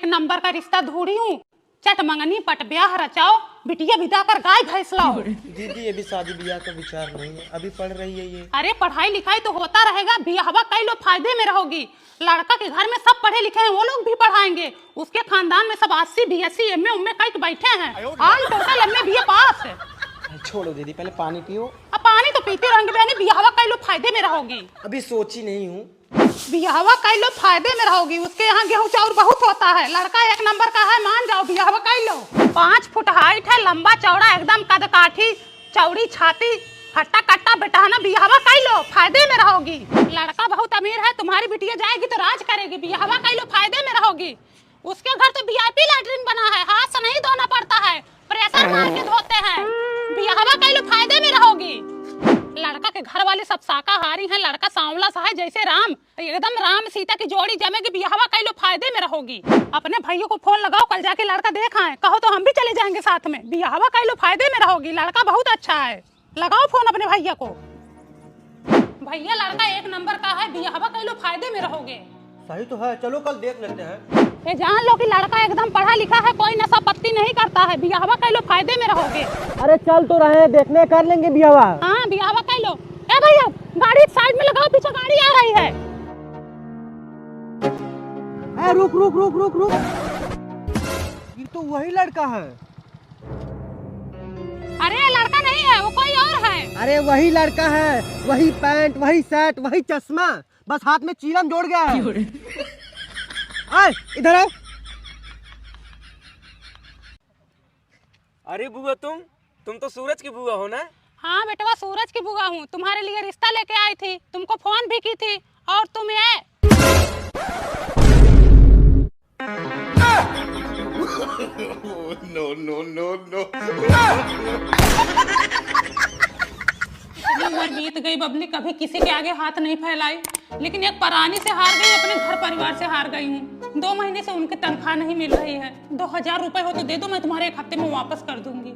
Number का रिश्ता ढूंढी हूँ। चट मंगनी पट ब्याह रचाओ, बिटिया विदा कर गाय भैंस लाओ। दीदी अभी शादी ब्याह का विचार नहीं है, अभी पढ़ रही है ये। अरे पढ़ाई लिखाई तो होता रहेगा, ब्याहवा कई लोग फायदे में रहोगी। लड़का के घर में सब पढ़े लिखे हैं, वो लोग भी पढ़ाएंगे। उसके खानदान में सब 80 BSc MA उम्मे कई बैठे हैं। आज टोटल MA BA पास है। छोड़ो दीदी, पहले पानी पियो। अब पानी तो पीते रहेंगे बहनी, ब्याहवा कई लोग फायदे में रहोगी। अभी सोची नहीं हूँ। ब्याहवा कई लोग फायदे में रहोगी। उसके यहाँ गेहूं चाउर बहुत होता है। लड़का एक नंबर का है, मान जाओ। ब्याहवा कई लो 5 फुट हाइट है, लंबा चौड़ा एकदम कदकाठी, चौड़ी छाती, हट्टा कट्टा बेटाना। ब्याहवा कई लो, फायदे में रहोगी। लड़का बहुत अमीर है, तुम्हारी बिटिया जाएगी तो राज करेगी। ब्याहवा कई लो, फायदे में रहोगी। उसके घर तो VIP लैट्रिन बना है, हाथ से नहीं धोना पड़ता है, प्रेशर मार के धोते हैं। ब्याहवा कई लो, फायदे में रहोगी। लड़का के घर वाले सब शाकाहारी हैं। लड़का सांवला सा है जैसे राम, एकदम राम सीता की जोड़ी जमेगी। ब्याहवा कई लो, फायदे में रहोगी। अपने भाइयों को फोन लगाओ, कल जाके लड़का देखा है, कहो तो हम भी चले जाएंगे साथ में। ब्याहवा कई लो, फायदे में रहोगी। लड़का बहुत अच्छा है, लगाओ फोन अपने भैया को। भैया लड़का एक नंबर का है, ब्याहवा कई लो, फायदे में रहोगे। सही तो है, चलो कल देख लेते हैं। ये जान लो कि लड़का एकदम पढ़ा लिखा है, कोई नशा पत्ती नहीं करता है। ब्याहवा कई लो, फायदे में रहोगे। अरे चल तो रहे, देखने कर लेंगे ब्याहवा। हाँ ब्याहवा कई लो। ए भैया गाड़ी साइड में लगाओ, पीछे गाड़ी आ रही है। रुक रुक रुक रुक रुक, ये तो वही लड़का है। अरे लड़का नहीं है, वो कोई और है। अरे वही लड़का है, वही पैंट, वही शर्ट, वही चश्मा, बस हाथ में चीलम जोड़ गया है। आए इधर आओ। अरे बुआ तुम तो सूरज की बुआ हो ना? हाँ बेटवा, सूरज की बुआ हूँ। तुम्हारे लिए रिश्ता लेके आई थी, तुमको फोन भी की थी। और तुम ये नो नो नो नो। उम्र बीत गई बबली, कभी किसी के आगे हाथ नहीं फैलाई। लेकिन एक परानी से हार गई, अपने घर परिवार से हार गई हूँ। 2 महीने से उनकी तनख्वाह नहीं मिल रही है। 2000 रुपए हो तो दे दो, मैं तुम्हारे 1 हफ्ते में वापस कर दूंगी।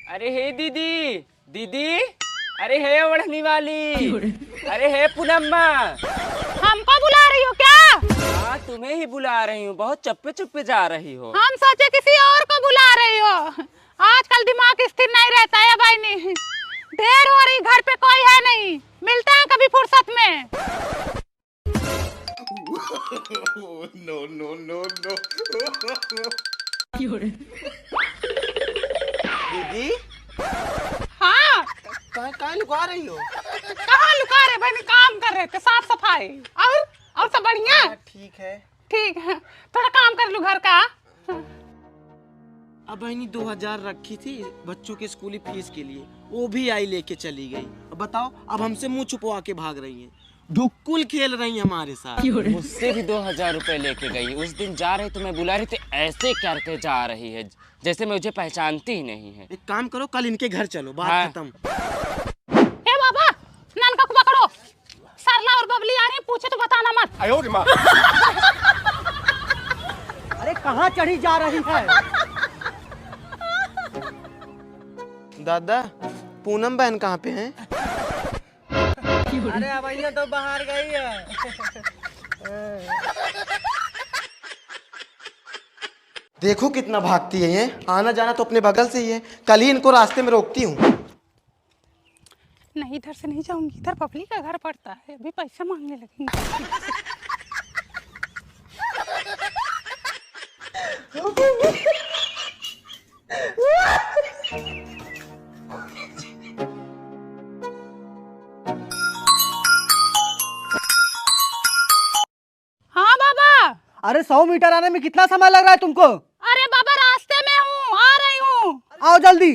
अरे हे दीदी, दीदी, अरे हे ओढ़नी वाली, अरे हे पूनम्मा। हमको बुला रही हो क्या? हाँ तुम्हें ही बुला रही हूँ, बहुत चप्पे चुप्पे जा रही हो। हम सोचे किसी और को बुला रही हो। आजकल दिमाग स्थिर नहीं रहता है भाई। नहीं देर हो रही, घर पे कोई है नहीं। मिलते हैं कभी फुर्सत में। No no no no. दीदी हाँ कहाँ लुका रही हो? कहाँ लुका रहे भाई, काम कर रहे थे, साफ सफाई। और सब बढ़िया? ठीक है। ठीक है, थोड़ा काम कर लूं घर का। अब बहनी 2000 रखी थी बच्चों के स्कूली फीस के लिए, वो भी आई लेके चली गई। अब बताओ, अब हमसे मुंह छुपवा के भाग रही हैं, ढुक्कुल खेल रही हैं हमारे साथ। मुझसे भी 2000 रुपए लेके गई। उस दिन जा रही तो मैं बुला रही थी, ऐसे करके जा रही है जैसे मुझे पहचानती ही नहीं है। एक काम करो, कल इनके घर चलो, बात हाँ। खत्म। ए बाबा, नान का कुआ करो। सरला और बबली आ रही हैं, पूछे तो बताना मत। अरे कहाँ चढ़ी जा रही है? दादा, पूनम बहन कहाँ पे हैं? अरे अब ये तो बाहर गई है। देखो कितना भागती है ये, आना जाना तो अपने बगल से ही है। कल ही इनको रास्ते में रोकती हूँ। नहीं इधर से नहीं जाऊंगी, इधर बबली का घर पड़ता है, अभी पैसे मांगने लगेंगे। हाँ बाबा। अरे 100 मीटर आने में कितना समय लग रहा है तुमको? अरे बाबा रास्ते में हूँ, आ रही हूँ। आओ जल्दी।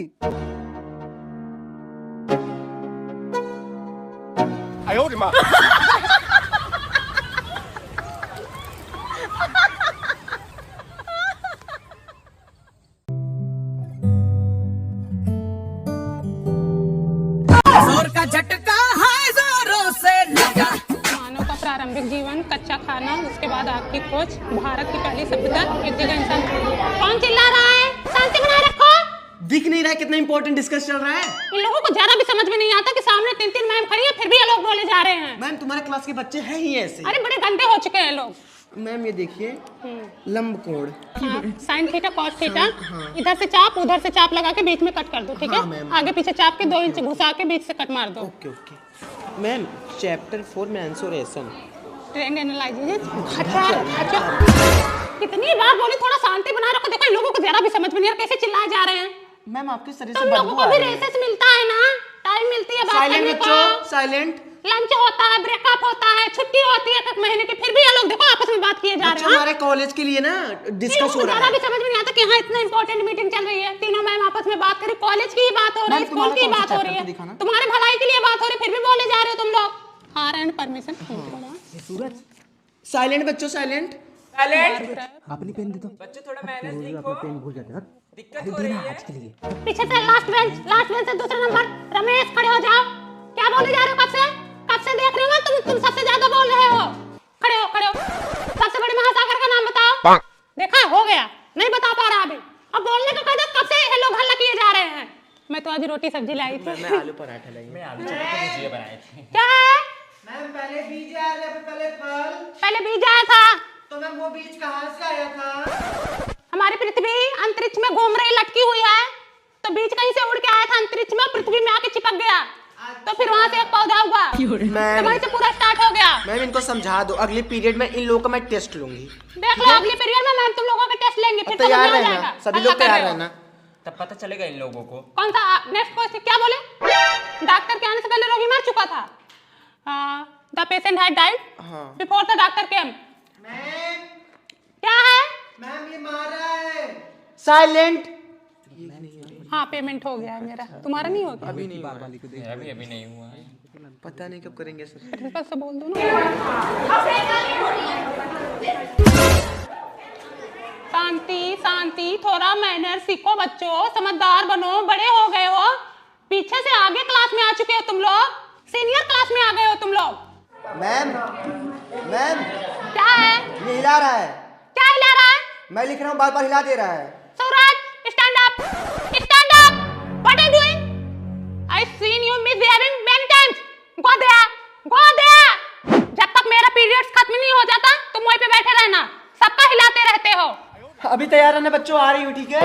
जोर का झटका है, जोरों से लगा। मानो का प्रारंभ प्रारंभिक जीवन, कच्चा खाना, उसके बाद आपकी खोज, भारत की पहली सभ्यता, एक जगह इंसान। कौन चिल्ला रहा है? शांति बनाए रखो। दिख नहीं रहा है कितना इंपॉर्टेंट डिस्कस चल रहा है? इन लोगों को ज्यादा भी समझ में नहीं आता कि सामने 3-3 मैम खड़ी है, फिर भी ये लोग बोले जा रहे हैं। मैम तुम्हारे क्लास के बच्चे हैं ही ऐसे। अरे बड़े गंदे हो चुके हैं लोग। मैम ये देखिए लंबकोण, हाँ, साइन थीटा कॉस थीटा, इधर से चाप उधर से चाप लगा के बीच में कट कर दो, ठीक है? हाँ, मैम। आगे पीछे चाप के 2 इंच घुसा के बीच से कट मार दो। Okay okay. Ma'am chapter 4 mensuration. Trend analysation. अच्छा कितनी बार बोली थोड़ा शांति बनाए रखो। देखो इन लोगों को जरा भी समझ में नहीं आ रहा, कैसे चिल्लाए जा रहे हैं। मैम आपके शरीर तुम से लोगों बदबू को आ भी रही है। रेसेस मिलता है ना, टाइम मिलती है बात साइलेंट करने बच्चों, को। साइलेंट। लंच होता है, ब्रेकअप होता है, छुट्टी होती है 1 महीने की, फिर भी ये लोग देखो आपस में बात किए जा रहे बच्चों हैं। हमारे कॉलेज के लिए ना डिस्कस हो रहा ज़्यादा है। भी समझ में नहीं आता कि हाँ इतना इंपॉर्टेंट मीटिंग चल रही है, तीनों मैम आपस में बात करी, कॉलेज की बात हो रही है, मैम, स्कूल की तुम्हारा बात कौन हो सा रही chapter है, तो दिखाना। तुम्हारे भलाई के लिए बात हो रही है, फिर भी बोले जा रहे हो तुम लोग। हार एंड परमिशन। साइलेंट बच्चों, साइलेंट। अपनी पेन दे दो। बच्चे थोड़ा मैनेज अपना पेन भूल जाते हैं। दिक्कत हो रही है। आज के लिए पीछे से लास्ट बेंच से दूसरा नंबर, रमेश खड़े हो जाओ। क्या बोले जा रहे हो? कब से देख रहे हो? तुम सबसे ज्यादा बोल रहे हो। खड़े हो। सबसे बड़े महासागर का नाम बताओ। देखा हो गया, नहीं बता पा रहा अभी। अब बोलने को कह दो, कब से ये लोग हल्ला किए जा रहे हैं। मैं तो आज रोटी सब्जी लाई थी। मैं आलू पराठा लाई। मैं आलू चने की भुजिया बनाई थी। क्या है? मैम पहले बीज आया था, पहले फल। पहले बीज आया था। तो मैम वो बीज कहाँ से आया था? हमारी पृथ्वी अंतरिक्ष में घूम रही लटकी हुई है, तो बीज कहीं से उड़ के आया था अंतरिक्ष में, पृथ्वी में आके चिपक गया, तो फिर वहां से एक पौधा हुआ, तो वहीं से पूरा स्टार्ट हो गया। मैम इनको समझा दो, अगले पीरियड में इन लोगों का मैं टेस्ट लूंगी। देख लो अगले पीरियड में मैम तुम लोगों का टेस्ट लेंगे, फिर तैयार समझ में आ रहना, जाएगा। सभी हल्ला लोग कर तैयार रहे हो। रहना। तब पता चलेगा इन लोगों को। कौन सा नेक्स्ट क्वेश्चन? क्या बोले? डॉक्टर के आने से पहले रोगी मर चुका था। The patient had died before the doctor came. Ma'am क्या है? मैम ये मार रहा है। साइलेंट। हाँ पेमेंट हो गया है मेरा, तुम्हारा नहीं हो गया? अभी नहीं हुआ। अभी नहीं हुआ है। पता नहीं कब करेंगे सर। प्रिंसिपल से बोल दो ना। शांति, थोड़ा मैनर सीखो बच्चों, समझदार बनो, बड़े हो गए हो, पीछे से आगे क्लास में आ चुके हो तुम लोग, सीनियर क्लास में आ गए हो तुम लोग। मैम क्या है? ये हिला रहा है। क्या हिला रहा है? मैं लिख रहा हूँ, बार बार हिला दे रहा है। Suraj stand up, what are you doing? I seen you misbehaving many times. Go there. जब तक मेरा पीरियड्स खत्म नहीं हो जाता तुम वहीं पे बैठे रहना, सबका हिलाते रहते हो। अभी तैयार रहना बच्चों, आ रही हूँ, ठीक है?